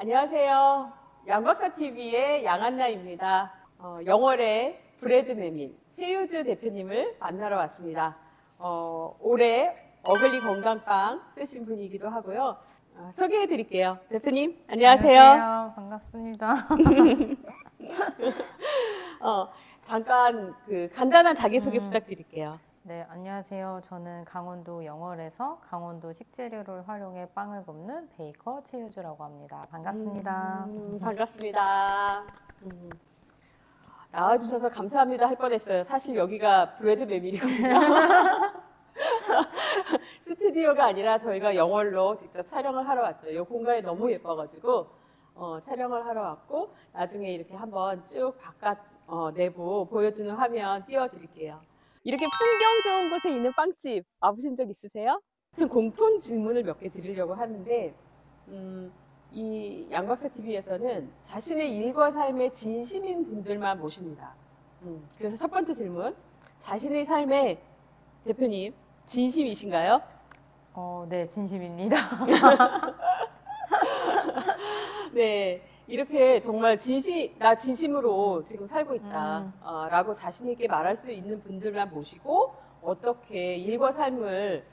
안녕하세요. 양박사TV의 양한나입니다. 영월의 브래드 메밀 최유주 대표님을 만나러 왔습니다. 올해 어글리 건강빵 쓰신 분이기도 하고요. 소개해 드릴게요. 대표님, 안녕하세요. 안녕하세요. 반갑습니다. 잠깐 간단한 자기소개 부탁드릴게요. 네, 안녕하세요. 저는 강원도 영월에서 강원도 식재료를 활용해 빵을 굽는 베이커 최유주라고 합니다. 반갑습니다. 반갑습니다. 나와주셔서 감사합니다 할 뻔했어요. 사실 여기가 브래드 메밀이거든요. 스튜디오가 아니라 저희가 영월로 직접 촬영을 하러 왔죠. 이 공간이 너무 예뻐가지고 촬영을 하러 왔고, 나중에 이렇게 한번 쭉 바깥 내부 보여주는 화면 띄워드릴게요. 이렇게 풍경 좋은 곳에 있는 빵집 와보신 적 있으세요? 공통 질문을 몇 개 드리려고 하는데, 이 양박사TV에서는 자신의 일과 삶에 진심인 분들만 모십니다. 그래서 첫 번째 질문, 자신의 삶에 대표님 진심이신가요? 네, 진심입니다. 네, 이렇게 정말 나 진심으로 지금 살고 있다 라고 자신 있게 말할 수 있는 분들만 모시고 어떻게 일과 삶을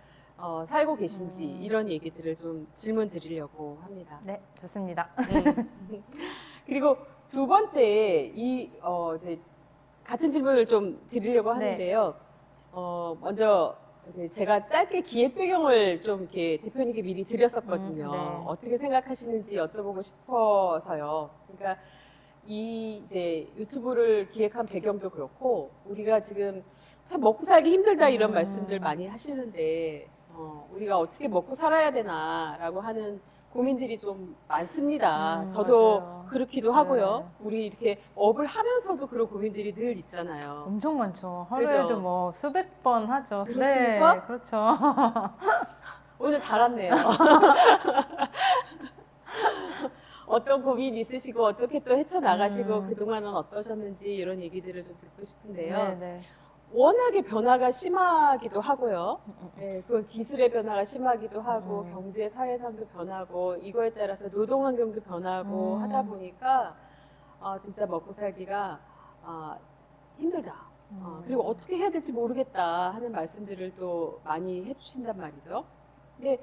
살고 계신지 이런 얘기들을 좀 질문 드리려고 합니다. 네, 좋습니다. 그리고 두 번째 이제 같은 질문을 좀 드리려고 하는데요. 먼저 이제 제가 짧게 기획 배경을 좀 이렇게 대표님께 미리 드렸었거든요. 네. 어떻게 생각하시는지 여쭤보고 싶어서요. 그러니까 이제 유튜브를 기획한 배경도 그렇고, 우리가 지금 참 먹고 살기 힘들다 이런 말씀들 많이 하시는데, 우리가 어떻게 먹고 살아야 되나라고 하는 고민들이 좀 많습니다. 저도 맞아요. 그렇기도 하고요. 우리 이렇게 업을 하면서도 그런 고민들이 늘 있잖아요. 엄청 많죠. 하루에도 그죠? 뭐 수백 번 하죠. 그렇습니까? 네, 그렇죠. 오늘 잘 왔네요. 어떤 고민이 있으시고 어떻게 또 헤쳐나가시고 그동안은 어떠셨는지 이런 얘기들을 좀 듣고 싶은데요. 네, 네. 워낙에 변화가 심하기도 하고요. 네, 그 기술의 변화가 심하기도 하고 경제, 사회상도 변하고 이거에 따라서 노동 환경도 변하고 하다 보니까 진짜 먹고 살기가 힘들다. 그리고 어떻게 해야 될지 모르겠다 하는 말씀들을 또 많이 해주신단 말이죠. 근데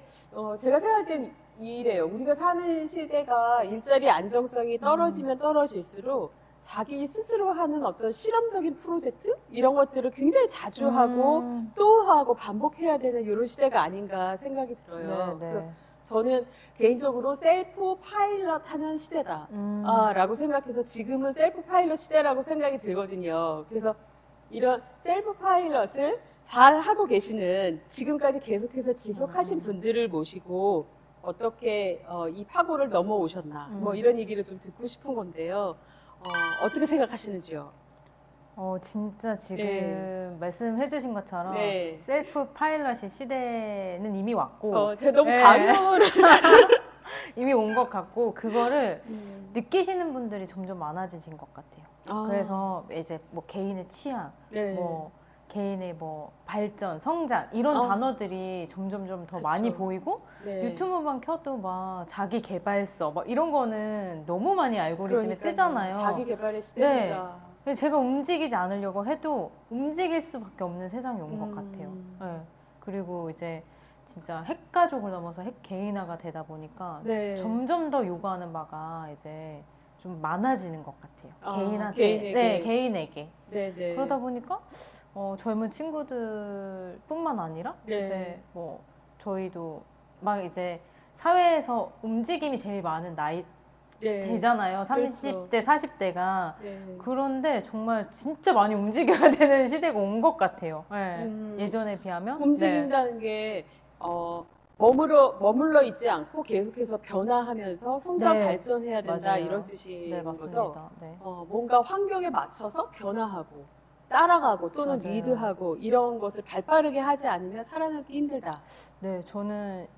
제가 생각할 땐 이래요. 우리가 사는 시대가 일자리 안정성이 떨어지면 떨어질수록 자기 스스로 하는 어떤 실험적인 프로젝트 이런 것들을 굉장히 자주 하고 또 하고 반복해야 되는 이런 시대가 아닌가 생각이 들어요. 네, 네. 그래서 저는 개인적으로 셀프 파일럿 하는 시대다 라고 생각해서 지금은 셀프 파일럿 시대라고 생각이 들거든요. 그래서 이런 셀프 파일럿을 잘 하고 계시는, 지금까지 계속해서 지속하신 분들을 모시고 어떻게 이 파고를 넘어오셨나 뭐 이런 얘기를 좀 듣고 싶은 건데요. 어떻게 생각하시는지요? 진짜 지금 말씀해주신 것처럼 네. 셀프 파일럿의 시대는 이미 왔고, 제가 너무 네. 강요를 이미 온 것 같고, 그거를 느끼시는 분들이 점점 많아지신 것 같아요. 그래서 이제 뭐 개인의 취향, 네. 뭐 개인의 뭐 발전, 성장 이런 단어들이 점점점 더 많이 보이고, 네. 유튜브만 켜도 막 자기 개발서 막 이런 거는 너무 많이 알고리즘에 뜨잖아요. 자기 개발의 시대입니다. 네. 제가 움직이지 않으려고 해도 움직일 수밖에 없는 세상이 온 것 같아요. 네. 그리고 이제 진짜 핵가족을 넘어서 핵개인화가 되다 보니까 네. 점점 더 요구하는 바가 이제 좀 많아지는 것 같아요. 개인한테. 개인에게. 네, 개인에게. 네, 네. 그러다 보니까 젊은 친구들뿐만 아니라 네. 이제 뭐 저희도 막 이제 사회에서 움직임이 제일 많은 나이 네. 되잖아요. 그렇죠. 30대, 40대가. 네. 그런데 정말 진짜 많이 움직여야 되는 시대가 온 것 같아요. 네. 예전에 비하면. 움직인다는 게 머물러 있지 않고 계속해서 변화하면서 성장 네. 발전해야 된다. 맞아요. 이런 뜻인 네, 거죠. 맞습니다. 네. 뭔가 환경에 맞춰서 변화하고 따라가고 또는 맞아요. 리드하고 이런 것을 발빠르게 하지 않으면 살아남기 힘들다. 네, 저는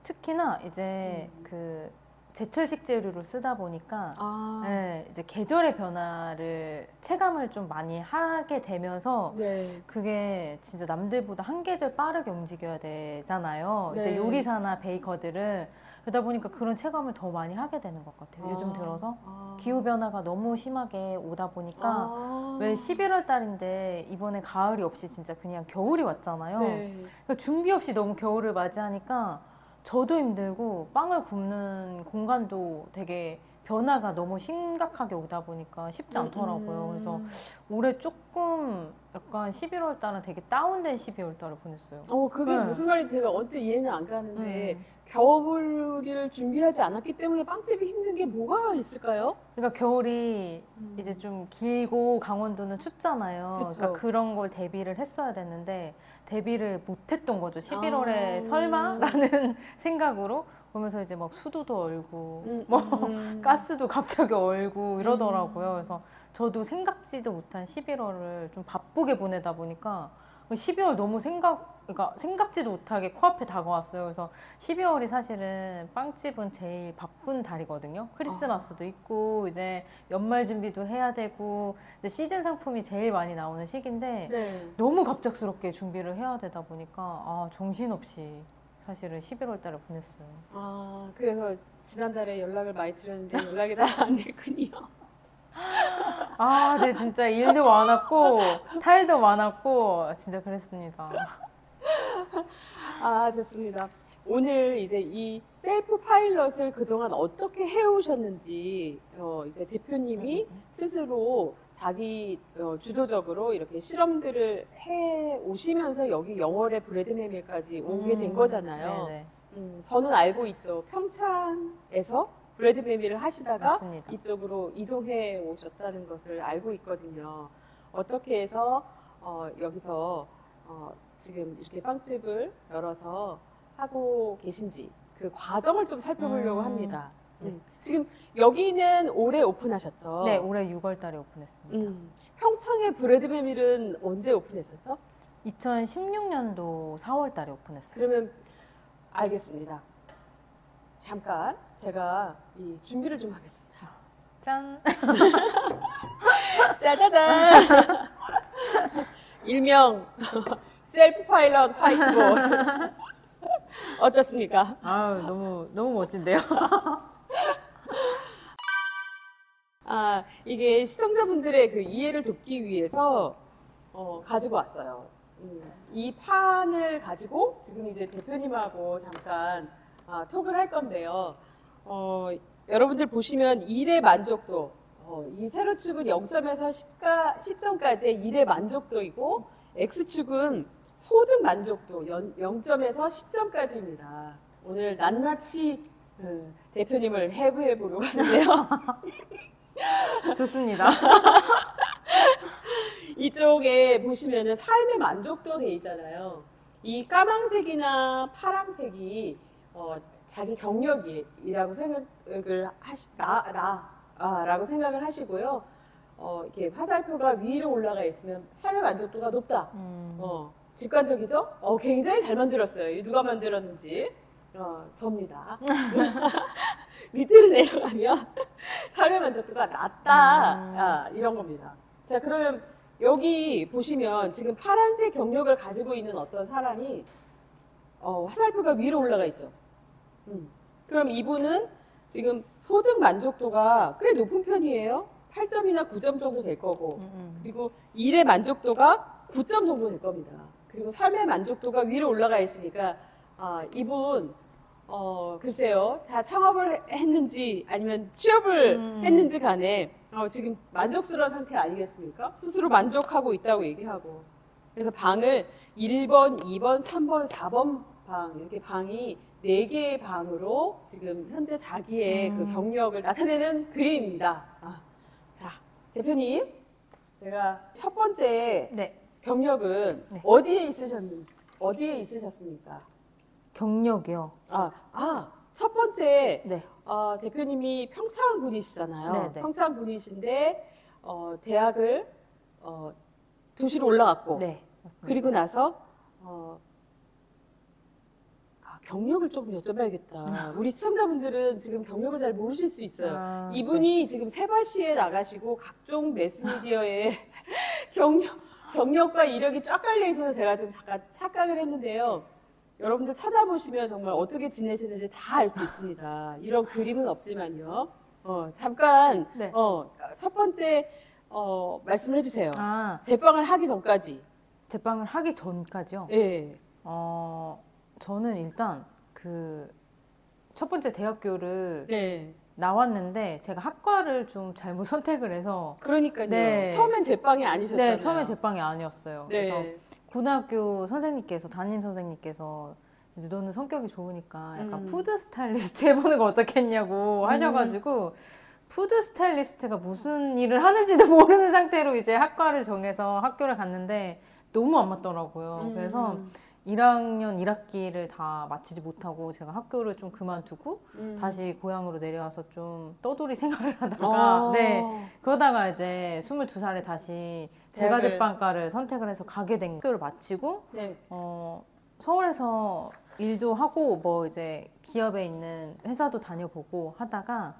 특히나 이제 그 제철 식재료로 쓰다 보니까 아, 네, 이제 계절의 변화를 체감을 좀 많이 하게 되면서 네. 그게 진짜 남들보다 한 계절 빠르게 움직여야 되잖아요. 이제 네. 요리사나 베이커들은 그러다 보니까 그런 체감을 더 많이 하게 되는 것 같아요. 요즘 들어서 기후 변화가 너무 심하게 오다 보니까 왜 11월 달인데 이번에 가을이 없이 진짜 그냥 겨울이 왔잖아요. 네. 그러니까 준비 없이 너무 겨울을 맞이하니까 저도 힘들고 빵을 굽는 공간도 되게 변화가 너무 심각하게 오다 보니까 쉽지 않더라고요. 그래서 올해 조금 약간 11월 달은 되게 다운된 12월 달을 보냈어요. 그게 네. 무슨 말인지 제가 언뜻 이해는 안 가는데, 음. 겨울을 준비하지 않았기 때문에 빵집이 힘든 게 뭐가 있을까요? 그러니까 겨울이 이제 좀 길고 강원도는 춥잖아요. 그쵸. 그러니까 그런 걸 대비를 했어야 됐는데 대비를 못했던 거죠. 11월에 아. 설마라는 생각으로 보면서 이제 막 수도도 얼고 뭐, 가스도 갑자기 얼고 이러더라고요. 그래서 저도 생각지도 못한 11월을 좀 바쁘게 보내다 보니까 12월 너무 그러니까 생각지도 못하게 코앞에 다가왔어요. 그래서 12월이 사실은 빵집은 제일 바쁜 달이거든요. 크리스마스도 있고 이제 연말 준비도 해야 되고 이제 시즌 상품이 제일 많이 나오는 시기인데 네. 너무 갑작스럽게 준비를 해야 되다 보니까 정신없이 사실은 11월 달을 보냈어요. 그래서 지난달에 연락을 많이 드렸는데 연락이 잘 안 됐군요. 네, 진짜 일도 많았고 탈도 많았고 진짜 그랬습니다. 좋습니다. 오늘 이제 이 셀프 파일럿을 그동안 어떻게 해오셨는지, 이제 대표님이 스스로 자기 주도적으로 이렇게 실험들을 해 오시면서 여기 영월의 브레드메밀까지 오게 된 거잖아요. 네네. 저는 알고 있죠. 평창에서 브레드메밀을 하시다가 맞습니다. 이쪽으로 이동해 오셨다는 것을 알고 있거든요. 어떻게 해서 여기서 지금 이렇게 빵집을 열어서 하고 계신지 그 과정을 좀 살펴보려고 합니다. 지금 여기는 올해 오픈하셨죠? 네, 올해 6월 달에 오픈했습니다. 평창의 브레드메밀은 언제 오픈했었죠? 2016년도 4월 달에 오픈했어요. 그러면 알겠습니다. 잠깐 제가 이 준비를 좀 하겠습니다. 짠! 짜자잔! 일명 셀프 파일럿 화이트보드 어떻습니까? 너무 멋진데요? 이게 시청자분들의 그 이해를 돕기 위해서 가지고 왔어요. 이 판을 가지고 지금 이제 대표님하고 잠깐 톡을 할 건데요. 여러분들 보시면 일의 만족도, 이 세로축은 0점에서 10점까지의 일의 만족도이고 X축은 소득 만족도 0점에서 10점까지입니다. 오늘 낱낱이 대표님을 해부해 보려고 하는데요. 좋습니다. 이쪽에 보시면은 삶의 만족도 돼 있잖아요. 이 까망색이나 파랑색이 자기 경력이라고 생각을 라고 생각을 하시고요. 이렇게 화살표가 위로 올라가 있으면 삶의 만족도가 높다. 직관적이죠? 굉장히 잘 만들었어요. 이 누가 만들었는지. 접니다. 밑으로 내려가면 삶의 만족도가 낮다. 이런 겁니다. 자, 그러면 여기 보시면 지금 파란색 경력을 가지고 있는 어떤 사람이 화살표가 위로 올라가 있죠. 그럼 이분은 지금 소득 만족도가 꽤 높은 편이에요. 8점이나 9점 정도 될 거고, 그리고 일의 만족도가 9점 정도 될 겁니다. 그리고 삶의 만족도가 위로 올라가 있으니까 이분 글쎄요, 창업을 했는지 아니면 취업을 했는지 간에 지금 만족스러운 상태 아니겠습니까? 스스로 만족하고 있다고 얘기하고. 그래서 방을 1번, 2번, 3번, 4번 방, 이렇게 방이 4개의 방으로 지금 현재 자기의 그 경력을 나타내는 그림입니다. 자, 대표님, 제가 첫 번째 네. 경력은 네. 어디에 있으셨습니까? 경력이요? 첫 번째, 네. 대표님이 평창 분이시잖아요. 네, 네. 평창 분이신데, 대학을, 도시로 올라갔고, 네. 맞습니다. 그리고 나서, 경력을 조금 여쭤봐야겠다. 우리 시청자분들은 지금 경력을 잘 모르실 수 있어요. 아, 이분이 지금 세바시에 나가시고 각종 매스미디어에 경력과 이력이 쫙 깔려 있어서 제가 좀 잠깐 착각을 했는데요. 여러분들 찾아보시면 정말 어떻게 지내시는지 다 알 수 있습니다. 이런 그림은 없지만요. 잠깐 네. 첫 번째 말씀을 해주세요. 아, 제빵을 하기 전까지. 제빵을 하기 전까지요? 예. 저는 일단 그 첫 번째 대학교를 네. 나왔는데 제가 학과를 좀 잘못 선택을 해서 그러니까요. 네. 처음엔 제빵이 아니셨잖아요. 네, 처음에 제빵이 아니었어요. 네. 그래서 고등학교 선생님께서 담임 선생님께서 이제 너는 성격이 좋으니까 약간 푸드 스타일리스트 해보는 거 어떻겠냐고 하셔가지고 푸드 스타일리스트가 무슨 일을 하는지도 모르는 상태로 이제 학과를 정해서 학교를 갔는데 너무 안 맞더라고요. 그래서 1학년 1학기를 다 마치지 못하고 제가 학교를 좀 그만두고 다시 고향으로 내려와서 좀 떠돌이 생활을 하다가 네, 그러다가 이제 22살에 다시 제과제빵과를 선택을 해서 가게 된 학교를 마치고 네. 서울에서 일도 하고 뭐 이제 기업에 있는 회사도 다녀보고 하다가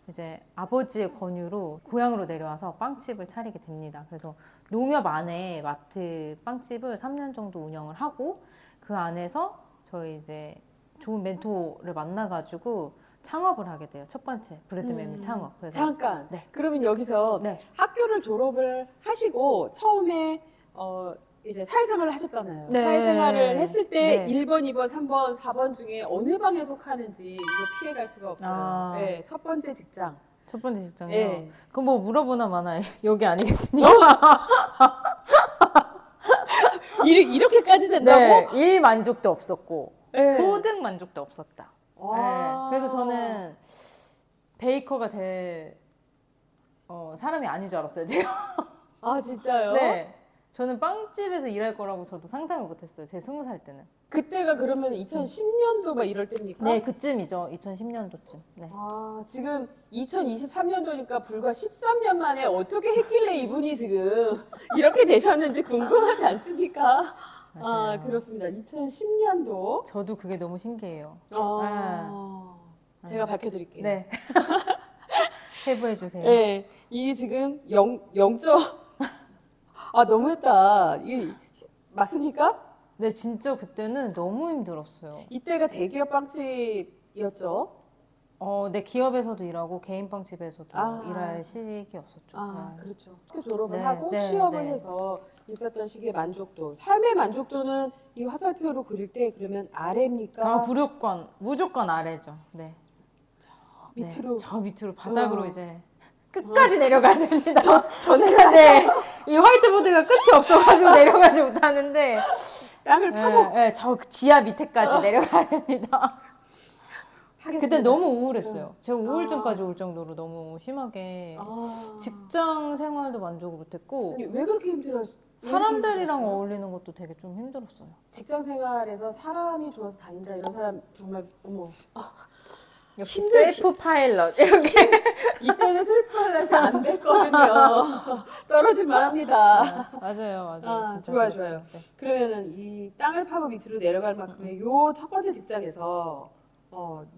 이제 아버지의 권유로 고향으로 내려와서 빵집을 차리게 됩니다. 그래서 농협 안에 마트 빵집을 3년 정도 운영을 하고 그 안에서 저희 이제 좋은 멘토를 만나가지고 창업을 하게 돼요. 첫 번째 브레드메밀 창업. 그래서 잠깐. 네. 그러면 여기서 네. 학교를 졸업을 하시고 처음에 이제 사회생활을 하셨잖아요. 네. 사회생활을 했을 때 네. 1번, 2번, 3번, 4번 중에 어느 방에 속하는지 이거 피해갈 수가 없어요. 아. 네, 첫 번째 직장. 첫 번째 직장이요. 네. 그럼 뭐 물어보나 마나 여기 아니겠습니까? 이렇게까지 된다고? 네, 일 만족도 없었고 네. 소득 만족도 없었다. 와. 네, 그래서 저는 베이커가 될 사람이 아닌 줄 알았어요, 제가. 아, 진짜요? 네, 저는 빵집에서 일할 거라고 저도 상상을 못했어요, 제 20살 때는. 그때가 그러면 2010년도 막 이럴 때입니까? 네, 그쯤이죠, 2010년도쯤. 네. 아, 지금 2023년도니까 불과 13년 만에 어떻게 했길래 이분이 지금 이렇게 되셨는지 궁금하지 않습니까? 맞아요. 아, 그렇습니다. 2010년도. 저도 그게 너무 신기해요. 제가 밝혀드릴게요. 네. 해부해 주세요. 네, 이 지금 0점. 아, 너무했다. 이게 맞습니까? 네, 진짜 그때는 너무 힘들었어요. 이때가 대기업 빵집이었죠. 네, 기업에서도 일하고 개인 빵집에서도 아. 일할 시기였었죠. 아, 네. 그렇죠. 학교 졸업을 네, 하고 네, 취업을 네. 해서 있었던 시기의 만족도. 삶의 만족도는 이 화살표로 그릴 때 그러면 아래입니까? 아, 무조건 아래죠. 네. 밑으로. 네, 저 밑으로 바닥으로 어. 이제 끝까지 내려가야 됩니다. 더 내려가야 네, 이 화이트보드가 끝이 없어가지고 내려가지 못하는데, 땅을 파고 네, 저 지하 밑에까지 내려가야 됩니다. 하겠습니다. 그때 너무 우울했어요. 제가 우울증까지 올 정도로 너무 심하게 아. 직장 생활도 만족을 못했고 아니, 왜 그렇게 힘들었어요? 사람들이랑 어울리는 것도 되게 좀 힘들었어요. 직장 생활에서 사람이 좋아서 다닌다 이런 사람 정말 어머. 역시 힘들지. 셀프 파일럿 이렇게. 이때는 슬퍼하려시 안 됐거든요. 떨어질만 합니다. 맞아요. 아, 진짜 좋아요, 그랬어요. 좋아요. 네. 그러면은 이 땅을 파고 밑으로 내려갈 만큼의 요 첫 번째 직장에서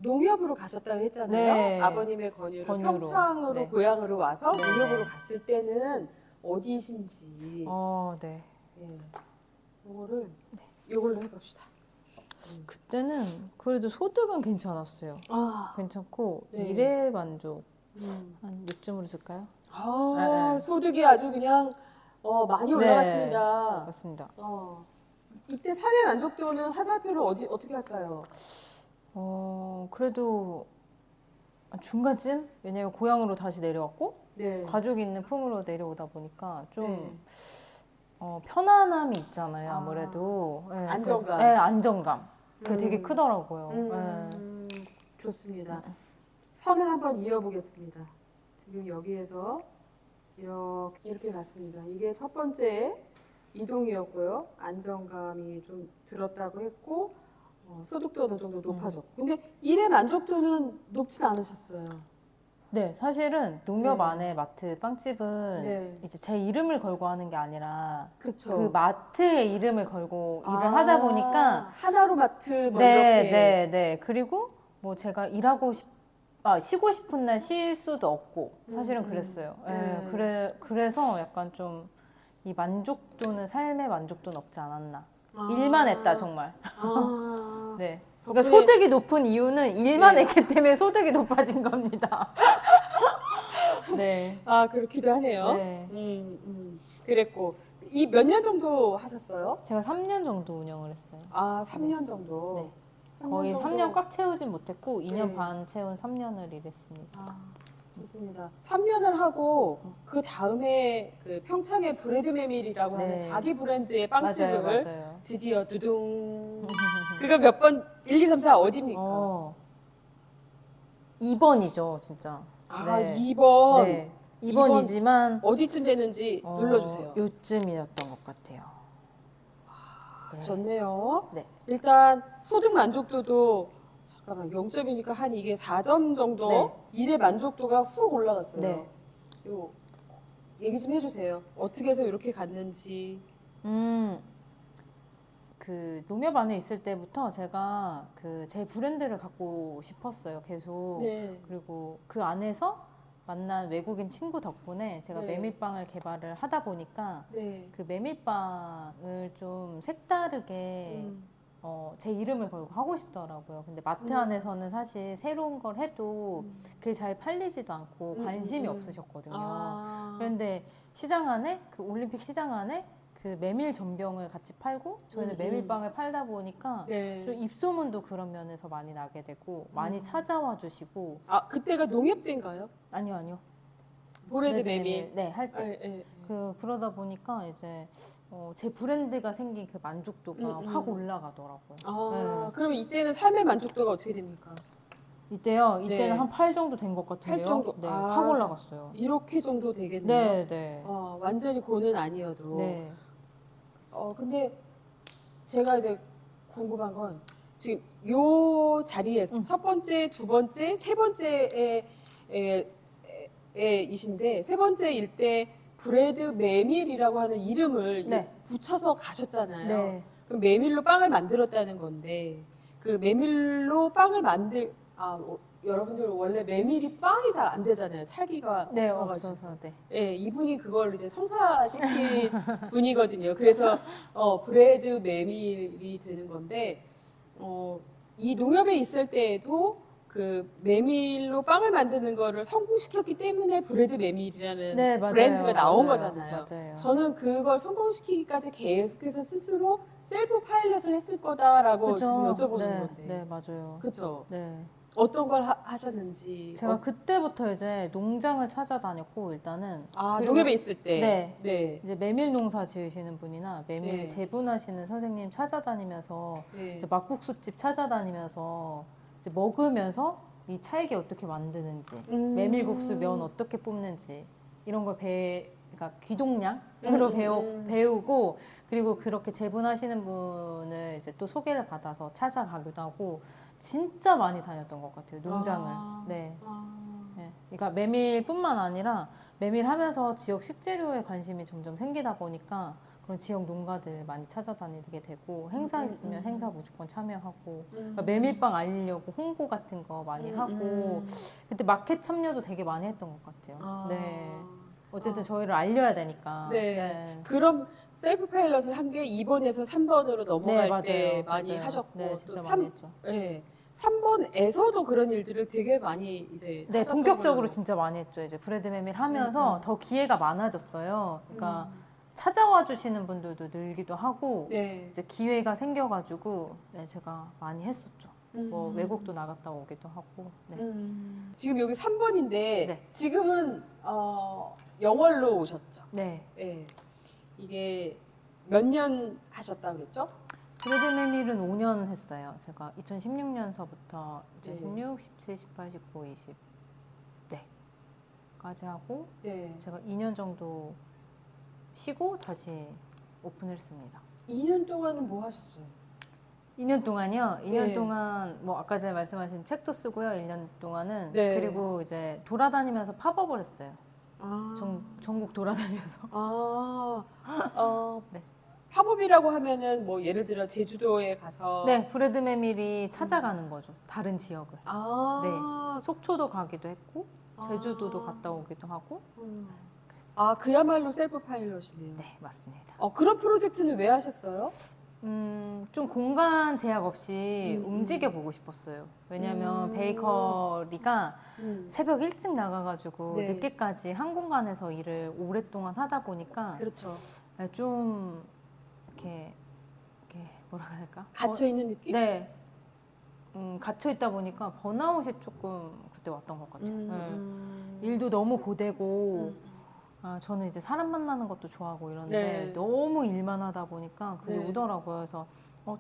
농협으로 가셨다고 했잖아요. 네. 아버님의 권유로 평창으로 네. 고향으로 와서 네, 농협으로 네. 갔을 때는 어디신지 네. 예. 요걸로 해봅시다. 그때는 그래도 소득은 괜찮았어요. 아, 괜찮고 네. 일의 만족 한 6점으로 줄까요? 네. 소득이 아주 그냥 많이 올라갔습니다. 맞습니다. 이때 삶의 만족도는 화살표를 어떻게 할까요? 그래도 중간쯤? 왜냐면 고향으로 다시 내려왔고 네. 가족이 있는 품으로 내려오다 보니까 좀 네. 편안함이 있잖아요. 아무래도 네, 안정감. 네, 안정감. 그게 되게 크더라고요. 좋습니다. 선을 한번 이어보겠습니다. 지금 여기에서 이렇게 갔습니다. 이게 첫 번째 이동이었고요. 안정감이 좀 들었다고 했고 소득도 어느 정도 높아졌고. 근데 일의 만족도는 높진 않으셨어요. 네, 사실은 농협 네. 안에 마트 빵집은 네. 이제 제 이름을 걸고 하는 게 아니라 그렇죠. 그 마트의 이름을 걸고 일을 하다 보니까 하나로마트 뭐 네, 이렇게. 네, 네. 그리고 뭐 제가 쉬고 싶은 날 쉴 수도 없고 사실은 그랬어요. 그래서 약간 좀 이 만족도는 삶의 만족도는 없지 않았나. 일만 했다 정말. 네. 그러니까 덕분에- 소득이 높은 이유는 일만 네. 했기 때문에 소득이 높아진 겁니다. 네. 그렇기도 하네요. 네. 그랬고 이 몇 년 정도 하셨어요? 제가 3년 정도 운영을 했어요. 3년 정도. 네. 3년 거의 정도. 3년 꽉 채우진 못했고 2년 네. 반 채운 3년을 일했습니다. 좋습니다. 3년을 하고 그 다음에 그 평창의 브레드 메밀이라고 하는 네. 자기 브랜드의 빵집을 맞아요. 드디어 두둥. 그거 몇 번? 1, 2, 3, 4 어디입니까? 2번이죠, 진짜. 2번. 네. 2번이지만 어디쯤 되는지 눌러주세요. 요쯤이었던 것 같아요. 네. 좋네요. 네. 일단 소득 만족도도 잠깐만 0점이니까 한 이게 4점 정도 네. 일의 만족도가 훅 올라갔어요. 네. 요 얘기 좀 해주세요. 어떻게 해서 이렇게 갔는지. 그 농협 안에 있을 때부터 제가 그 제 브랜드를 갖고 싶었어요, 계속. 네. 그리고 그 안에서 만난 외국인 친구 덕분에 제가 네. 메밀빵을 개발을 하다 보니까 네. 그 메밀빵을 좀 색다르게 제 이름을 걸고 하고 싶더라고요. 근데 마트 안에서는 사실 새로운 걸 해도 그게 잘 팔리지도 않고 관심이 없으셨거든요. 그런데 시장 안에, 그 올림픽 시장 안에 그 메밀 전병을 같이 팔고 저희는 메밀빵을 팔다 보니까 네. 좀 입소문도 그런 면에서 많이 나게 되고 많이 찾아와 주시고. 그때가 농협 때인가요? 아니요. 브레드 메밀. 네, 할 때. 네. 그러다 보니까 이제 제 브랜드가 생긴 그 만족도가 확 올라가더라고요. 네. 그러면 이때는 삶의 만족도가 어떻게 됩니까? 이때는 네. 한 8 정도 된 것 같은데요. 8 정도? 네, 확 올라갔어요. 이렇게 정도 되겠네요. 네, 네. 완전히 고는 아니어도. 네. 근데 제가 이제 궁금한 건 지금 요 자리에서 첫 번째, 두 번째, 세 번째에 이신데 세 번째일 때 브레드 메밀이라고 하는 이름을 네. 붙여서 가셨잖아요. 네. 그럼 메밀로 빵을 만들었다는 건데 그 메밀로 빵을 여러분들 원래 메밀이 빵이 잘 안 되잖아요. 찰기가 네, 없어가지고. 없어서. 네. 네, 이분이 그걸 이제 성사시킨 분이거든요. 그래서 브레드 메밀이 되는 건데 이 농협에 있을 때에도 그 메밀로 빵을 만드는 거를 성공시켰기 때문에 브레드 메밀이라는 네, 맞아요. 브랜드가 나온 맞아요. 거잖아요. 맞아요. 저는 그걸 성공시키기까지 계속해서 스스로 셀프 파일럿을 했을 거다라고 그쵸? 지금 여쭤보는 네, 건데. 네, 맞아요. 그렇죠. 네. 어떤 걸 하셨는지. 제가 그때부터 이제 농장을 찾아다녔고 일단은 그리고 농협에 있을 때. 네. 네. 이제 메밀 농사 지으시는 분이나 메밀 네. 재분하시는 선생님 찾아다니면서 네. 이제 막국수집 찾아다니면서 이제 먹으면서 이 찰기 어떻게 만드는지 메밀국수 면 어떻게 뽑는지 이런 걸 그러니까 귀동냥으로 배우고 그리고 그렇게 재분하시는 분을 이제 또 소개를 받아서 찾아가기도 하고 진짜 많이 다녔던 것 같아요, 농장을. 네. 네. 그러니까 메밀뿐만 아니라 메밀하면서 지역 식재료에 관심이 점점 생기다 보니까 그런 지역 농가들 많이 찾아다니게 되고 행사 있으면 행사 무조건 참여하고 그러니까 메밀빵 알리려고 홍보 같은 거 많이 하고 그때 마켓 참여도 되게 많이 했던 것 같아요. 네. 어쨌든 저희를 알려야 되니까. 네. 그럼 셀프 파일럿을 한 게 2번에서 3번으로 넘어갈 네, 때 맞아요. 많이 맞아요. 하셨고 네, 진짜 또 많이 했죠. 네. 3번에서도 그런 일들을 되게 많이 이제 네, 하셨던 본격적으로 걸로. 진짜 많이 했죠. 이제 브레드 메밀 하면서 더 기회가 많아졌어요. 그러니까 찾아와 주시는 분들도 늘기도 하고 네. 이제 기회가 생겨가지고 네, 제가 많이 했었죠. 뭐 외국도 나갔다 오기도 하고. 네. 지금 여기 3번인데 네. 지금은 영월로 오셨죠? 네. 네. 이게 몇 년 하셨다 그랬죠? 브레드 메밀은 5년 했어요. 제가 2016년서부터 이제 네. 16, 17, 18, 19, 20 네. 까지 하고 네. 제가 2년 정도 쉬고 다시 오픈을 했습니다. 2년 동안은 뭐 하셨어요? 2년 동안요. 2년 네. 동안 뭐 아까 전에 말씀하신 책도 쓰고요. 1년 동안은 네. 그리고 이제 돌아다니면서 팝업을 했어요. 아, 전국 돌아다니면서. 네. 팝업이라고 하면은 뭐 예를 들어 제주도에 가서 네, 브래드 메밀이 찾아가는 거죠. 다른 지역을. 아, 속초도 가기도 했고 제주도도 아. 갔다 오기도 하고. 아, 그야말로 셀프 파일럿이네요. 네, 맞습니다. 그런 프로젝트는 왜 하셨어요? 좀 공간 제약 없이 움직여 보고 싶었어요. 왜냐면 베이커리가 새벽 일찍 나가가지고 네. 늦게까지 한 공간에서 일을 오랫동안 하다 보니까 그렇죠. 좀 이렇게 뭐라 해야 될까? 갇혀 있는 느낌? 네. 갇혀 있다 보니까 번아웃이 조금 그때 왔던 것 같아요. 네. 일도 너무 고되고 저는 이제 사람 만나는 것도 좋아하고 이러는데 네. 너무 일만 하다 보니까 그게 네. 오더라고요. 그래서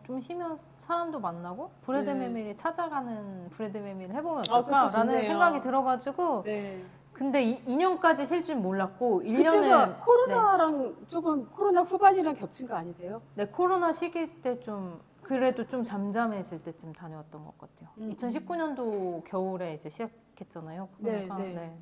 좀 쉬면 사람도 만나고 브래드 네. 메밀이 찾아가는 브래드 메밀을 해보면 그것도 어떨까라는 좋네요. 생각이 들어가지고 네. 근데 2년까지 쉴 줄 몰랐고 그때가 1년은 코로나랑 조금 코로나 후반이랑 겹친 거 아니세요? 네, 코로나 시기 때 좀 그래도 좀 잠잠해질 때쯤 다녀왔던 것 같아요. 2019년도 겨울에 이제 시작했잖아요. 코로나가. 네.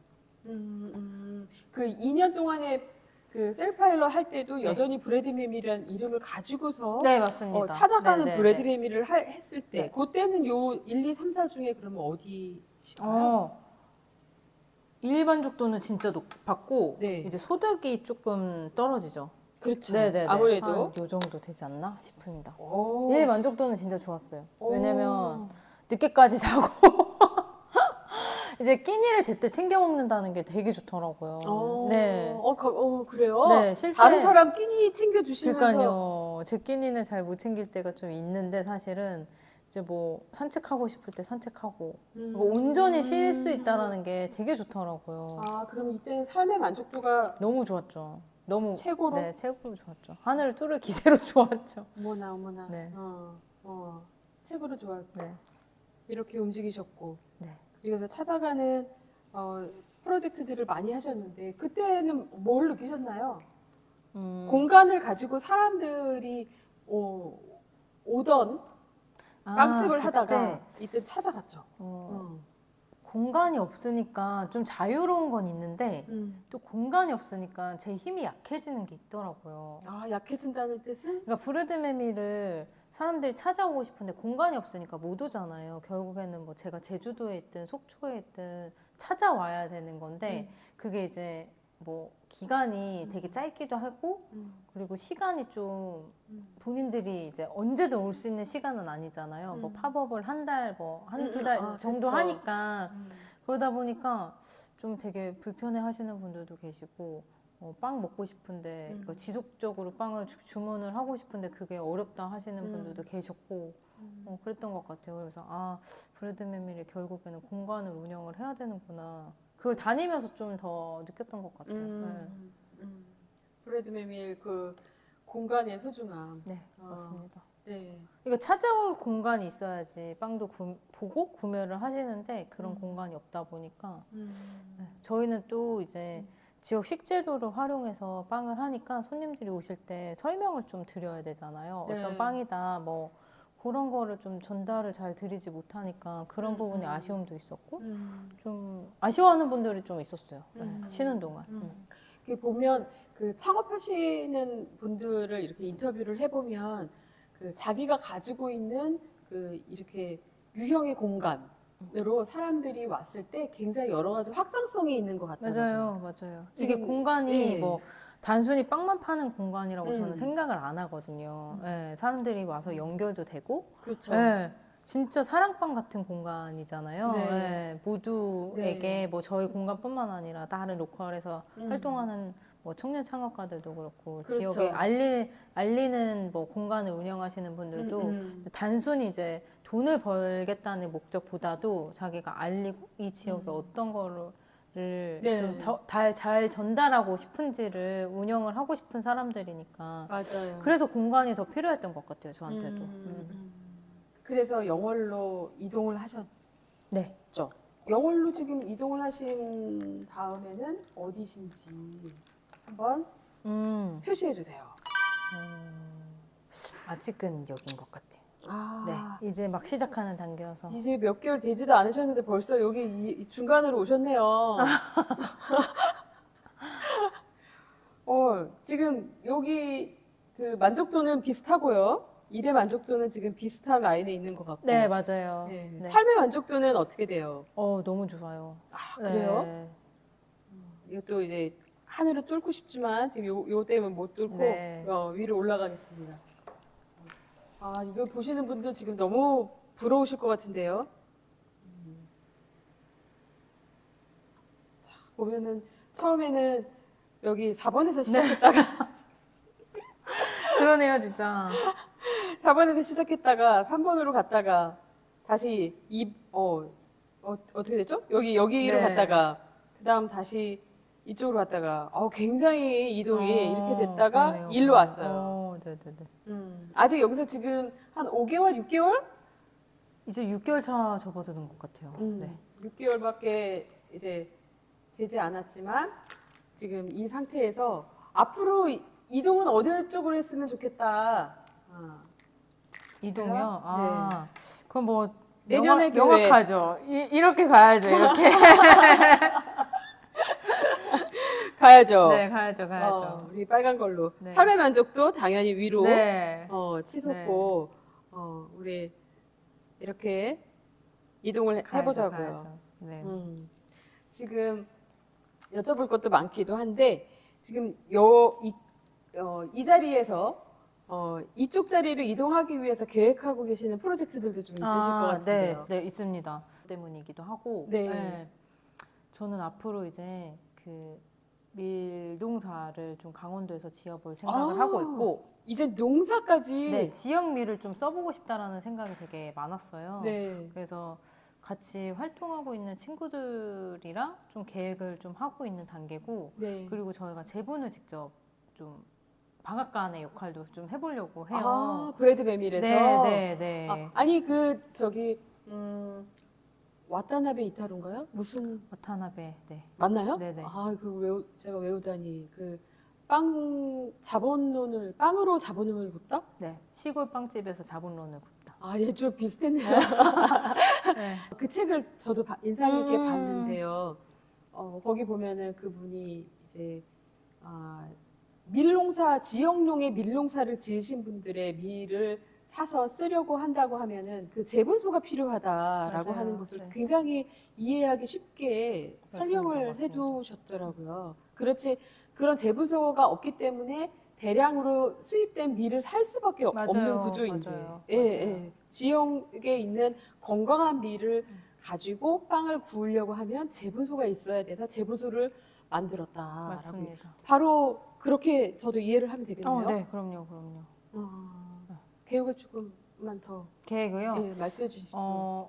그 2년 동안에 그 셀파일럿 할 때도 여전히 브래드 메밀이라는 이름을 가지고서 네, 맞습니다. 찾아가는 네, 브래드 네. 메밀을 했을 때 네. 그때는 요 1, 2, 3, 4 중에 그러면 어디신가요? 일반족도는 진짜 높았고 네. 이제 소득이 조금 떨어지죠. 그렇죠. 네네네. 아무래도 한 요 정도 되지 않나 싶습니다. 오. 일 만족도는 진짜 좋았어요. 오. 왜냐면 늦게까지 자고 이제 끼니를 제때 챙겨 먹는다는 게 되게 좋더라고요. 네. 그래요? 네, 실제 다른 사람 끼니 챙겨주시면서 그러니까요. 제 끼니는 잘 못 챙길 때가 좀 있는데 사실은 이제 뭐 산책하고 싶을 때 산책하고 그리고 온전히 쉴 수 있다라는 게 되게 좋더라고요. 그럼 이때는 삶의 만족도가 너무 좋았죠. 너무 최고로? 네, 최고로 좋았죠. 하늘을 뚫을 기세로 좋았죠. 어머나. 네. 최고로 좋았고 네. 이렇게 움직이셨고 네. 그래서 찾아가는 프로젝트들을 많이 하셨는데 그때는 뭘 느끼셨나요? 공간을 가지고 사람들이 오던 빵집을 하다가 이때 찾아갔죠. 공간이 없으니까 좀 자유로운 건 있는데 또 공간이 없으니까 제 힘이 약해지는 게 있더라고요. 약해진다는 뜻은? 그러니까 브래드 메밀을 사람들이 찾아오고 싶은데 공간이 없으니까 못 오잖아요. 결국에는 뭐 제가 제주도에 있든 속초에 있든 찾아와야 되는 건데 그게 이제 뭐 기간이 되게 짧기도 하고 그리고 시간이 좀 본인들이 이제 언제든 올 수 있는 시간은 아니잖아요. 뭐 팝업을 한 달, 뭐 한두 달 정도 그렇죠. 하니까 그러다 보니까 좀 되게 불편해 하시는 분들도 계시고 빵 먹고 싶은데 이거 지속적으로 빵을 주문을 하고 싶은데 그게 어렵다 하시는 분들도 계셨고 그랬던 것 같아요. 그래서 브래드 메밀이 결국에는 공간을 운영을 해야 되는구나. 그걸 다니면서 좀 더 느꼈던 것 같아요. 브래드 메밀 그 공간의 소중함. 네, 맞습니다. 네. 이거 찾아올 공간이 있어야지 빵도 보고 구매를 하시는데 그런 공간이 없다 보니까 네, 저희는 또 이제 지역 식재료를 활용해서 빵을 하니까 손님들이 오실 때 설명을 좀 드려야 되잖아요. 네. 어떤 빵이다 뭐 그런 거를 좀 전달을 잘 드리지 못하니까 그런 부분이 아쉬움도 있었고 좀 아쉬워하는 분들이 좀 있었어요. 네, 쉬는 동안. 이렇게 보면 그 창업하시는 분들을 이렇게 인터뷰를 해보면 그 자기가 가지고 있는 그 이렇게 유형의 공간으로 사람들이 왔을 때 굉장히 여러 가지 확장성이 있는 것 같아요. 맞아요. 이게 지금, 공간이 예. 뭐 단순히 빵만 파는 공간이라고 저는 음. 생각을 안 하거든요. 예, 사람들이 와서 연결도 되고, 그렇죠. 예, 진짜 사랑방 같은 공간이잖아요. 네. 예, 모두에게 네. 뭐 저희 공간뿐만 아니라 다른 로컬에서 활동하는 뭐 청년 창업가들도 그렇고 그렇죠. 지역에 알리는 뭐 공간을 운영하시는 분들도 단순히 이제 돈을 벌겠다는 목적보다도 자기가 알리고 이 지역에 어떤 거를 네. 좀 잘 전달하고 싶은지를 운영을 하고 싶은 사람들이니까 맞아요. 그래서 공간이 더 필요했던 것 같아요 저한테도. 그래서 영월로 이동을 하셨죠. 네. 영월로 지금 이동을 하신 다음에는 어디신지 한번 표시해 주세요. 아직은 여긴 것 같아요. 네, 이제 막 시작하는 단계여서. 이제 몇 개월 되지도 않으셨는데 벌써 여기 이 중간으로 오셨네요. 지금 여기 그 만족도는 비슷하고요. 일의 만족도는 지금 비슷한 라인에 있는 것 같고. 네, 맞아요. 네. 네. 삶의 만족도는 어떻게 돼요? 너무 좋아요. 그래요? 네. 이것도 이제 하늘을 뚫고 싶지만 지금 요 때문에 못 뚫고 네. 위로 올라가겠습니다. 이걸 보시는 분들 지금 너무 부러우실 것 같은데요. 자, 보면은 처음에는 여기 4번에서 시작했다가 그러네요, 진짜. 4번에서 시작했다가 3번으로 갔다가 다시 어떻게 됐죠? 여기로 네. 갔다가 그다음 다시 이쪽으로 갔다가 굉장히 이동이 이렇게 됐다가 그러네요. 일로 왔어요. 네네네. 아직 여기서 지금 한 5개월, 6개월? 이제 6개월 차 접어드는 것 같아요. 네. 6개월밖에 이제 되지 않았지만 지금 이 상태에서 앞으로 이동은 어느 쪽으로 했으면 좋겠다. 이동이요? 네. 그럼 뭐 내년의 계획. 명확하죠. 이렇게 가야죠. 이렇게. 가야죠. 네, 가야죠. 우리 빨간 걸로. 네. 삶의 만족도 당연히 위로 네. 치솟고 우리 이렇게 이동을 해보자고요. 가야죠. 네. 지금 여쭤볼 것도 많기도 한데 지금 이 자리에서 이쪽 자리를 이동하기 위해서 계획하고 계시는 프로젝트들도 좀 있으실 것 같은데요. 네, 있습니다. 때문이기도 하고. 네. 저는 앞으로 이제 그 밀농사를 좀 강원도에서 지어볼 생각을 하고 있고. 이제 농사까지. 네, 지역미를 좀 써보고 싶다라는 생각이 되게 많았어요. 네. 그래서 같이 활동하고 있는 친구들이랑 좀 계획을 좀 하고 있는 단계고. 네. 그리고 저희가 제분을 직접 좀 방앗간의 역할도 좀 해보려고 해요. 브레드 메밀에서. 네. 아니 와타나베 이타루인가요? 무슨 와타나베. 네. 맞나요? 네네. 제가 외우다니 빵으로 자본론을 굽다? 네. 시골 빵집에서 자본론을 굽다. 좀 비슷했네요. 네. 그 책을 저도 인상 깊게 봤는데요. 거기 보면은 그분이 이제 지역용의 밀농사를 지으신 분들의 밀을 사서 쓰려고 한다고 하면은 그 재분소가 필요하다라고 맞아요. 하는 것을 네. 굉장히 이해하기 쉽게 설명을 맞습니다. 해두셨더라고요. 그렇지, 그런 재분소가 없기 때문에 대량으로 수입된 밀을 살 수밖에 없는 구조인데, 맞아요. 지역에 있는 건강한 밀을 가지고 빵을 구우려고 하면 재분소가 있어야 돼서 재분소를 만들었다라고. 맞습니다. 바로 그렇게 저도 이해를 하면 되겠네요. 네, 그럼요. 계획을 조금만 더 계획을요? 말씀해 주실 수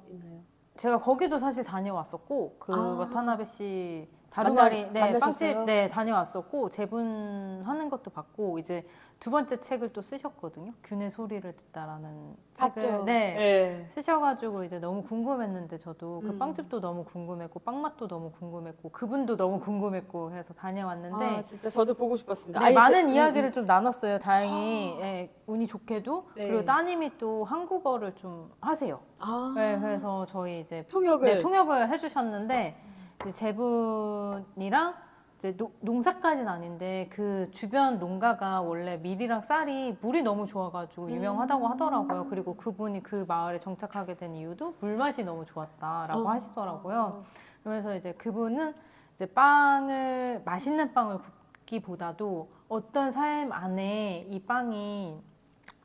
있나요? 제가 거기도 사실 다녀왔었고 와타나베 씨 만나셨어요? 빵집 다녀왔었고 재분하는 것도 봤고 이제 두 번째 책을 또 쓰셨거든요. 균의 소리를 듣다라는 책을 쓰셔가지고 이제 너무 궁금했는데 저도 그 빵집도 너무 궁금했고 빵 맛도 너무 궁금했고 그분도 너무 궁금했고 해서 다녀왔는데 진짜 저도 보고 싶었습니다. 많은 이야기를 좀 나눴어요. 다행히 운이 좋게도. 네. 그리고 따님이 또 한국어를 좀 하세요. 그래서 저희 이제 통역을 해주셨는데 이제 제분이랑 이제 농사까지는 아닌데 그 주변 농가가 원래 밀이랑 쌀이 물이 너무 좋아가지고 유명하다고 하더라고요. 그리고 그분이 그 마을에 정착하게 된 이유도 물맛이 너무 좋았다라고 하시더라고요. 그래서 이제 그분은 이제 맛있는 빵을 굽기보다도 어떤 삶 안에 이 빵이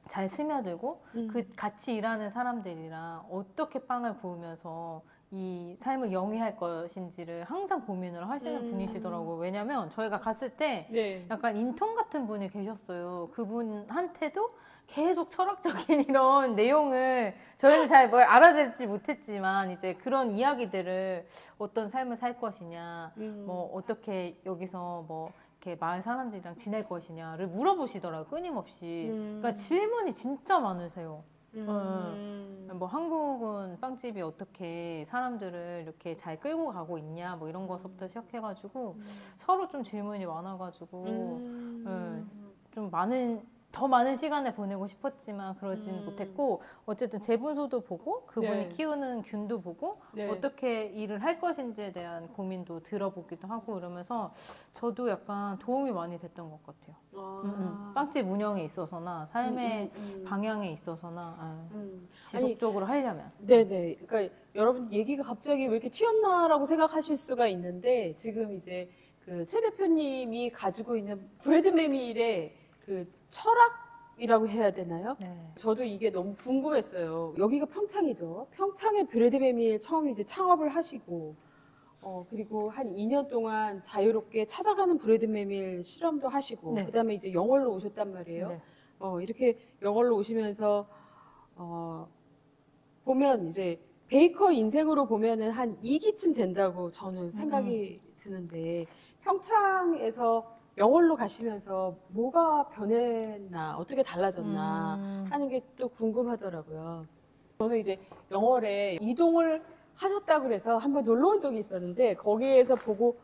잘 스며들고 그 같이 일하는 사람들이랑 어떻게 빵을 구우면서 이 삶을 영위할 것인지를 항상 고민을 하시는 분이시더라고요. 왜냐면 저희가 갔을 때 약간 인턴 같은 분이 계셨어요. 그분한테도 계속 철학적인 이런 내용을 저희는 잘 뭘 알아듣지 못했지만 이제 그런 이야기들을 어떤 삶을 살 것이냐, 뭐 어떻게 여기서 뭐 이렇게 마을 사람들이랑 지낼 것이냐를 물어보시더라고요. 끊임없이. 그러니까 질문이 진짜 많으세요. 뭐 한국은 빵집이 어떻게 사람들을 이렇게 잘 끌고 가고 있냐 뭐 이런 거서부터 시작해가지고 서로 좀 질문이 많아가지고 좀 많은 더 많은 시간을 보내고 싶었지만 그러지는 음. 못했고 어쨌든 제분소도 보고 그분이 네. 키우는 균도 보고 네. 어떻게 일을 할 것인지에 대한 고민도 들어보기도 하고 이러면서 저도 약간 도움이 많이 됐던 것 같아요. 빵집 운영에 있어서나 삶의 방향에 있어서나 지속적으로 하려면. 네네. 그러니까 여러분 얘기가 갑자기 왜 이렇게 튀었나라고 생각하실 수가 있는데 지금 이제 그 최 대표님이 가지고 있는 브래드 메밀의 그 철학이라고 해야 되나요? 네. 저도 이게 너무 궁금했어요. 여기가 평창이죠. 평창에 브래드 메밀 처음 이제 창업을 하시고 그리고 한 2년 동안 자유롭게 찾아가는 브래드 메밀 실험도 하시고 네. 그다음에 이제 영월로 오셨단 말이에요. 네. 이렇게 영월로 오시면서 보면 이제 베이커 인생으로 보면은 한 2기쯤 된다고 저는 생각이 드는데 평창에서 영월로 가시면서 뭐가 변했나 어떻게 달라졌나 하는 게 또 궁금하더라고요. 저는 이제 영월에 이동을 하셨다고 그래서 한번 놀러 온 적이 있었는데 거기에서 보고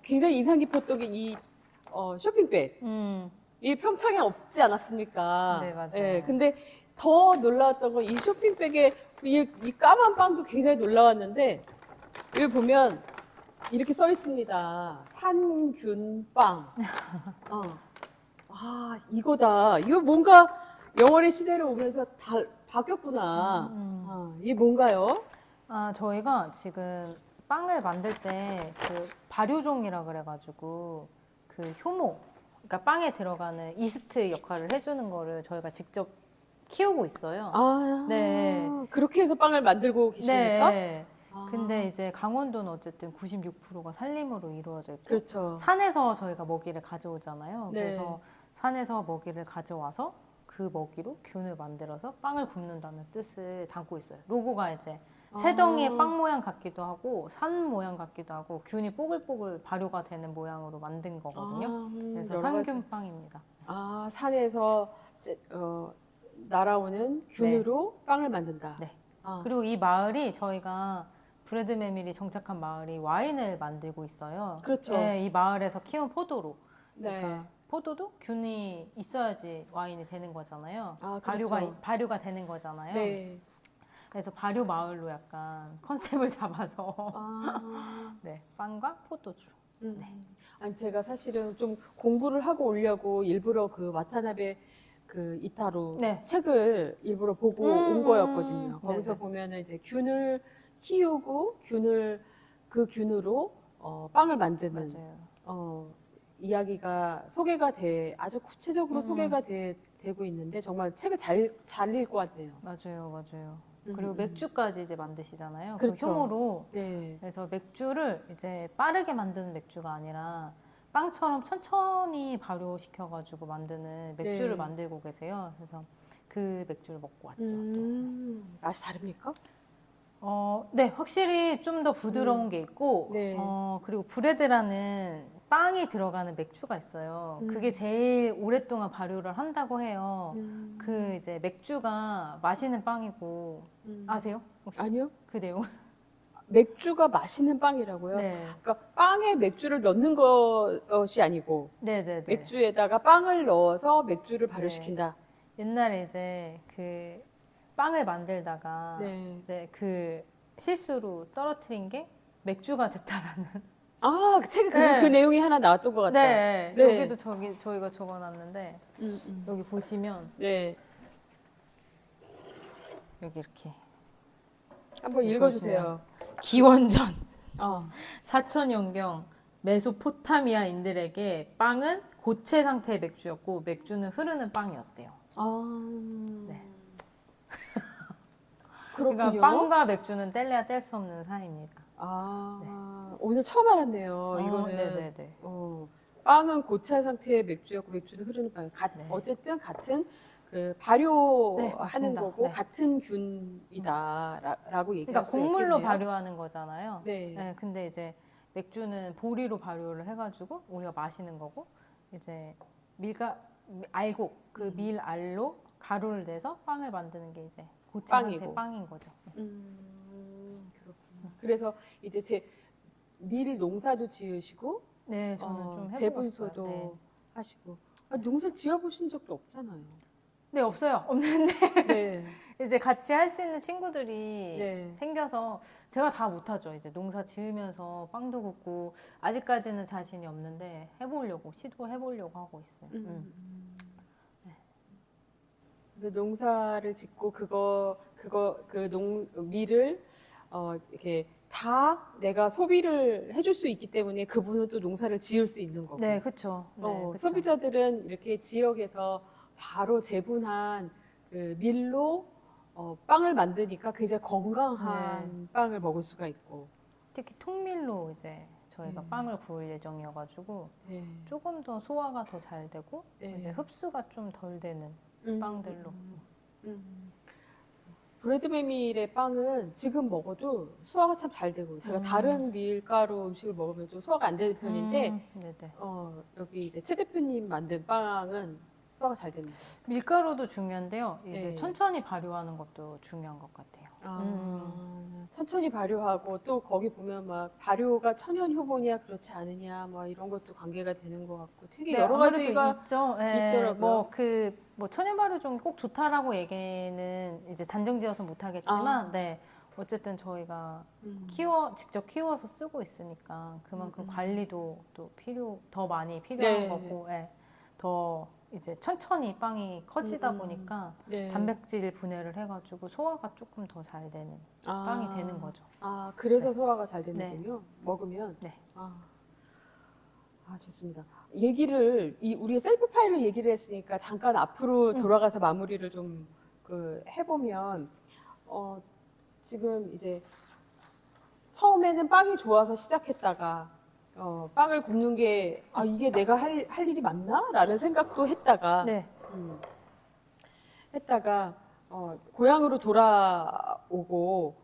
굉장히 인상 깊었던 게 이 쇼핑백. 이 평창에 없지 않았습니까? 네, 맞아요. 예, 근데 더 놀라웠던 건 이 쇼핑백에 이 까만 빵도 굉장히 놀라웠는데 여기 보면 이렇게 써 있습니다. 산균빵. 이거다. 이거 뭔가 영월의 시대로 오면서 다 바뀌었구나. 이게 뭔가요? 저희가 지금 빵을 만들 때 그 발효종이라 그래가지고 그 효모, 그러니까 빵에 들어가는 이스트 역할을 해주는 거를 저희가 직접 키우고 있어요. 네. 그렇게 해서 빵을 만들고 계십니까? 네. 근데 이제 강원도는 어쨌든 96%가 산림으로 이루어져 있고 그렇죠. 산에서 저희가 먹이를 가져오잖아요. 네. 그래서 산에서 먹이를 가져와서 그 먹이로 균을 만들어서 빵을 굽는다는 뜻을 담고 있어요. 로고가 이제 새덩이의 빵 모양 같기도 하고 산 모양 같기도 하고 균이 뽀글뽀글 발효가 되는 모양으로 만든 거거든요. 그래서 여러 가지. 상균빵입니다. 산에서 날아오는 균으로 빵을 만든다. 네. 아, 그리고 이 마을이 저희가 브래드 메밀이 정착한 마을이 와인을 만들고 있어요. 그렇죠. 네, 이 마을에서 키운 포도로. 네. 그러니까 포도도 균이 있어야지 와인이 되는 거잖아요. 그렇죠. 발효가 되는 거잖아요. 네. 그래서 발효 마을로 약간 컨셉을 잡아서 아, 네, 빵과 포도주. 아니 제가 사실은 좀 공부를 하고 오려고 일부러 그 와타나베 그 이타루 네. 책을 일부러 보고 온 거였거든요. 네네. 거기서 보면은 이제 균을 키우고 그 균으로 빵을 만드는 맞아요. 이야기가 아주 구체적으로 소개가 되고 있는데 정말 책을 잘 읽고 왔네요. 맞아요. 그리고 맥주까지 이제 만드시잖아요. 그렇죠. 그 효모로. 네. 그래서 맥주를 이제 빠르게 만드는 맥주가 아니라 빵처럼 천천히 발효시켜가지고 만드는 맥주를 네. 만들고 계세요. 그래서 그 맥주를 먹고 왔죠. 맛이 다릅니까? 네, 확실히 좀 더 부드러운 게 있고, 네. 그리고 브레드라는 빵이 들어가는 맥주가 있어요. 그게 제일 오랫동안 발효를 한다고 해요. 그 이제 맥주가 마시는 빵이고, 아세요? 혹시 아니요. 그 내용? 맥주가 마시는 빵이라고요? 네. 그러니까 빵에 맥주를 넣는 것이 아니고 네네네. 맥주에다가 빵을 넣어서 맥주를 발효시킨다. 옛날에 이제 그 빵을 만들다가 네. 이제 그 실수로 떨어뜨린 게 맥주가 됐다라는. 그 책에 네. 그 내용이 하나 나왔던 것 같아요. 네. 네. 여기도 저희가 적어놨는데 여기 보시면 네. 여기 이렇게 한번 읽어주세요. 기원전 어. 사천연경 메소포타미아인들에게 빵은 고체 상태의 맥주였고 맥주는 흐르는 빵이었대요. 네. 그렇군요. 그러니까 빵과 맥주는 뗄래야 뗄 수 없는 사이입니다. 오늘 처음 알았네요. 이거는. 네네네. 빵은 고체 상태의 맥주였고 맥주는 흐르는 빵. 네. 어쨌든 같은 그 발효하는 네, 맞습니다. 거고 네. 같은 균이다라고 얘기할 그러니까 수 곡물로 있겠네요. 발효하는 거잖아요. 네. 근데 이제 맥주는 보리로 발효를 해가지고 우리가 마시는 거고 이제 알곡 그 밀알로 가루를 내서 빵을 만드는 게 이제 고체 상태 빵이고. 빵인 거죠. 그렇군요. 그래서 이제 밀 농사도 지으시고 네, 저는 좀 해보고 재분소도 싶어요. 네. 하시고 아, 농사 지어보신 적도 없잖아요. 네, 없어요. 없는데 네. 이제 같이 할 수 있는 친구들이 네. 생겨서 제가 다 못하죠. 이제 농사 지으면서 빵도 굽고 아직까지는 자신이 없는데 해보려고 시도해보려고 하고 있어요. 그래서 농사를 짓고 밀을 이렇게 다 내가 소비를 해줄 수 있기 때문에 그분은 또 농사를 지을 수 있는 거고. 네, 그렇죠. 네, 그쵸. 소비자들은 이렇게 지역에서 바로 재분한 그 밀로 빵을 만드니까 굉장히 건강한 빵을 먹을 수가 있고. 특히 통밀로 이제 저희가 빵을 구울 예정이어가지고 네. 조금 더 소화가 더 잘 되고 네. 이제 흡수가 좀 덜 되는 빵들로. 브레드메밀의 빵은 지금 먹어도 소화가 참 잘 되고 제가 다른 밀가루 음식을 먹으면 좀 소화가 안 되는 편인데 네네. 여기 이제 최 대표님 만든 빵은 소화가 잘 됩니다. 밀가루도 중요한데요. 이제 네. 천천히 발효하는 것도 중요한 것 같아요. 천천히 발효하고 또 거기 보면 막 발효가 천연 효모냐 그렇지 않으냐 뭐 이런 것도 관계가 되는 것 같고 되게 여러 아무래도 가지가 있죠. 네, 있더라고요. 뭐 천연 발효 좀 꼭 좋다라고 얘기는 이제 단정지어서 못 하겠지만, 네. 어쨌든 저희가 직접 키워서 쓰고 있으니까 그만큼 관리도 또 더 많이 필요한 네. 거고, 네. 더 이제 천천히 빵이 커지다 보니까 네. 단백질 분해를 해가지고 소화가 조금 더 잘 되는 빵이 되는 거죠. 그래서 네. 소화가 잘 되는군요. 먹으면. 네. 좋습니다. 우리가 셀프 파일로 얘기를 했으니까 잠깐 앞으로 돌아가서 마무리를 좀 해보면, 지금 이제 처음에는 빵이 좋아서 시작했다가, 빵을 굽는 게, 이게 내가 할 일이 맞나? 라는 생각도 했다가, 네. 고향으로 돌아오고,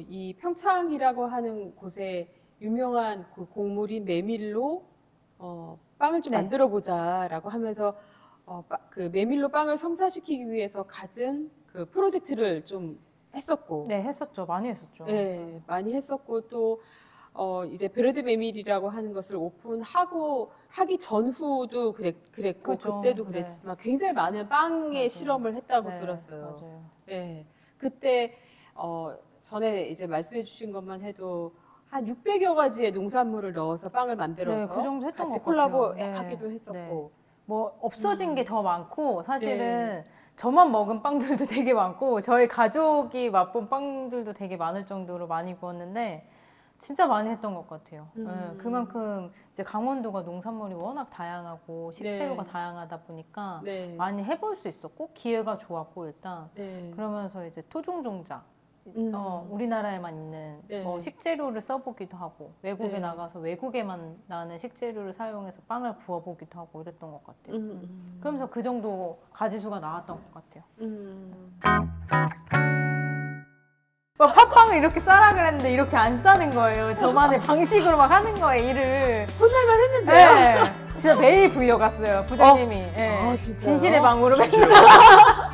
이 평창이라고 하는 곳에 유명한 그 곡물인 메밀로 빵을 좀 네. 만들어 보자라고 하면서 그 메밀로 빵을 성사시키기 위해서 갖은 그 프로젝트를 좀 했었고, 네, 했었죠. 많이 했었죠. 네, 많이 했었고 또 이제 브레드 메밀이라고 하는 것을 하기 전후도 그랬고 그죠. 그때도 그랬지만 굉장히 많은 빵의 맞아요. 실험을 했다고 네, 들었어요. 맞아요. 네, 그때 전에 이제 말씀해주신 것만 해도 한 600여 가지의 농산물을 넣어서 빵을 만들어서 네, 그 정도 했던 같이 것 같아요. 콜라보하기도 네, 했었고. 네. 뭐 없어진 게 더 많고 사실은 네. 저만 먹은 빵들도 되게 많고 저희 가족이 맛본 빵들도 되게 많을 정도로 많이 구웠는데 진짜 많이 했던 것 같아요. 네, 그만큼 이제 강원도가 농산물이 워낙 다양하고 식재료가 네. 다양하다 보니까 네. 많이 해볼 수 있었고 기회가 좋았고 일단 네. 그러면서 이제 토종종자 우리나라에만 있는 네. 뭐 식재료를 써보기도 하고 외국에 네. 나가서 외국에만 나는 식재료를 사용해서 빵을 구워보기도 하고 이랬던 것 같아요. 그러면서 그 정도 가지수가 나왔던 것 같아요. 막 팥빵을 이렇게 싸라 그랬는데 이렇게 안 싸는 거예요. 저만의 방식으로 막 하는 거예요, 일을. 혼날만 했는데요. 네, 진짜 매일 불려갔어요, 부장님이. 네. 진짜요? 진실의 방으로 맨날.